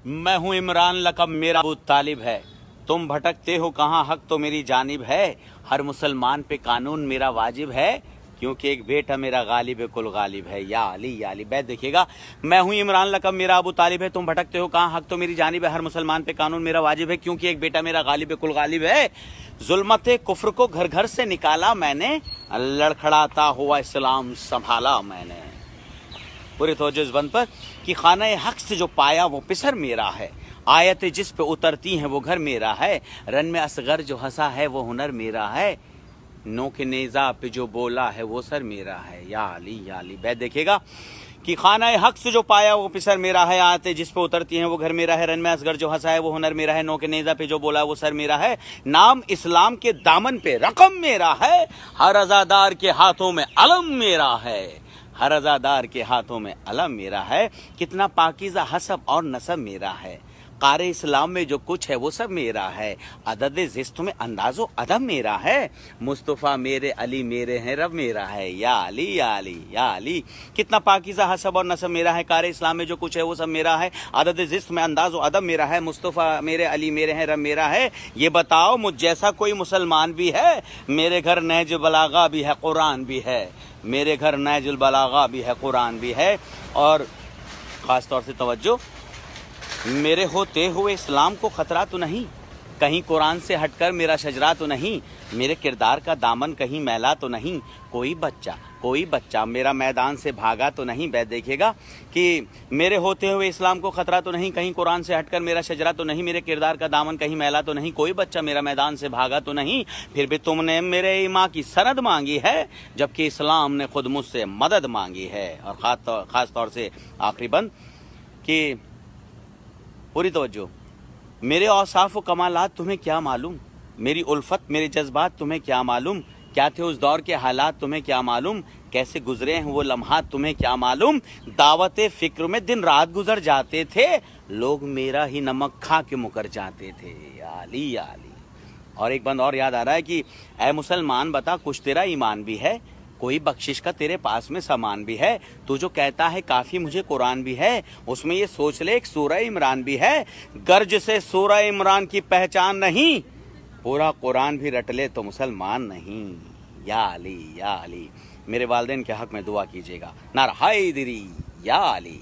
मैं हूँ इमरान, लक़ब मेरा अबू तालिब है। तुम भटकते हो कहाँ, हक तो मेरी जानिब है। हर मुसलमान पे कानून मेरा वाजिब है, क्योंकि एक बेटा मेरा गालिब कुल गालिब है। या अली बैत देखिएगा। मैं हूँ इमरान, लक़ब मेरा अबू तालिब है। तुम भटकते हो कहाँ, हक तो मेरी जानिब है। हर मुसलमान पे कानून मेरा वाजिब है, क्योंकि एक बेटा मेरा गालिब कुल गालिब है। जुल्मते कुफ्र को घर घर से निकाला मैंने, लड़खड़ाता हुआ इस्लाम संभाला मैंने। पूरे तवज्जो इस बंद पर कि खाना हक से जो पाया वो पिसर मेरा है। आयत जिस पे उतरती हैं वो घर मेरा है। रन में असगर जो हंसा है वो हुनर मेरा है। नोक नेजा पे जो बोला है वो सर मेरा है। या अली बैत देखिएगा कि खाना हक से जो पाया वो पिसर मेरा है। आते जिस पे उतरती हैं वो घर मेरा है। रन में असगर जो हंसा है वो हुनर मेरा है। नोक नेजा पे जो बोला है वो सर मेरा है। नाम इस्लाम के दामन पे रकम मेरा है। हर अज़ादार के हाथों में अलम मेरा है। हर अज़ादार के हाथों में अलम मेरा है। कितना पाकीज़ा हसब और नसब मेरा है। क़ारे इस्लाम में जो कुछ है वो सब मेरा है। अदद ज़िस्त में अंदाज़ो अदब मेरा है। मुस्तफ़ा मेरे अली मेरे हैं रब मेरा है। या अली कितना पाकीज़ा हसब और नसब मेरा है। क़ारे इस्लाम में जो कुछ है वो सब मेरा है। अदद ज़िस्त में अंदाज़ो अदब मेरा है। मुस्तफ़ा मेरे अली मेरे हैं रब मेरा है। ये बताओ मुझ जैसा कोई मुसलमान भी है? मेरे घर नहज बलागा भी है, कुरान भी है। मेरे घर नहजुल बलागा भी है, कुरान भी है। और ख़ास तौर से तवज्जो, मेरे होते हुए इस्लाम को ख़तरा तो नहीं, कहीं कुरान से हटकर मेरा शजरा तो नहीं, मेरे किरदार का दामन कहीं मैला तो नहीं, कोई बच्चा मेरा मैदान से भागा तो नहीं। बैत देखिएगा कि मेरे होते हुए इस्लाम को ख़तरा तो नहीं, कहीं कुरान से हटकर मेरा शजरा तो नहीं, मेरे किरदार का दामन कहीं मैला तो नहीं, कोई बच्चा मेरा मैदान से भागा तो नहीं। फिर भी तुमने मेरे ईमा की सनद मांगी है, जबकि इस्लाम ने खुद मुझसे मदद मांगी है। और ख़ास तौर से आखिरी बंद कि पूरी तवज्जो, मेरे औसाफ व कमालात तुम्हें क्या मालूम, मेरी उल्फत मेरे जज्बात तुम्हें क्या मालूम, क्या थे उस दौर के हालात तुम्हें क्या मालूम, कैसे गुजरे हैं वो लम्हात तुम्हें क्या मालूम। दावत फिक्र में दिन रात गुजर जाते थे, लोग मेरा ही नमक खा के मुकर जाते थे। अली और एक बंद और याद आ रहा है कि ऐ मुसलमान बता कुछ तेरा ईमान भी है, कोई बख्शिश का तेरे पास में सामान भी है। तू जो कहता है काफी मुझे कुरान भी है, उसमें ये सोच ले एक सूरह इमरान भी है। गर्ज से सूरह इमरान की पहचान नहीं, पूरा कुरान भी रट ले तो मुसलमान नहीं। या अली मेरे वालिदैन के हक में दुआ कीजिएगा। नारा हैदरी या अली।